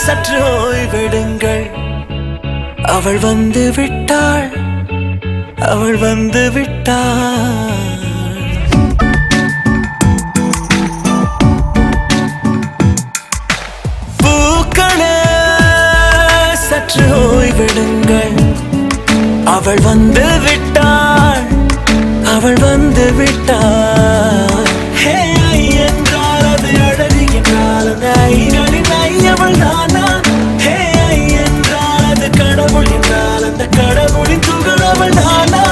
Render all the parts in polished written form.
சற்று ஓய்வெடுங்கள். அவள் வந்து விட்டாள், அவள் வந்து விட்டாள். பூக்களே சற்று ஓய்வெடுங்கள். அவள் வந்து விட்டாள், அவள் வந்து விட்டாள். ஹே ஐ என்றால் அது அழகு என்றால் அந்த ஐகளின் ஐ அவள் தானா? ஹே ஐ என்றால் அது கடவுள் என்றால் அந்த கடவுளின் துகள் அவள் தானா?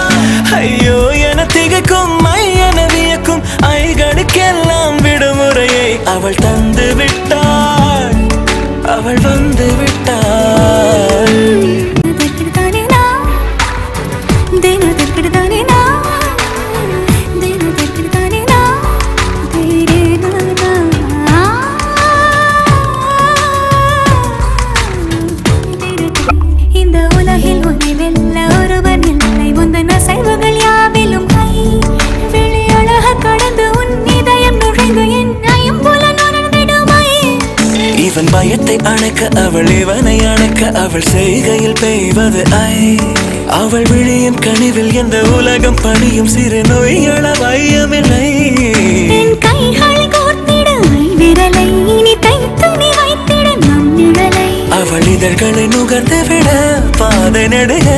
ஐயோ என திகைக்கும் ஐ என வியக்கும் ஐகளுக்கெல்லாம் விடுமுறையை அவள் தந்து விட்டாள், அவள் வந்து விட்டாள். இவன் பயத்தை அணைக்க அவள் இவனை அணைக்க அவள் செய்கையில் பெய்வது ஐ. அவள் விழியின் கனிவில் எந்த உலகம் பணியும் சிறு நோய்கள வையமில்லை. அவள் இதழ்களை நுகர்ந்து விட பாதை நடுக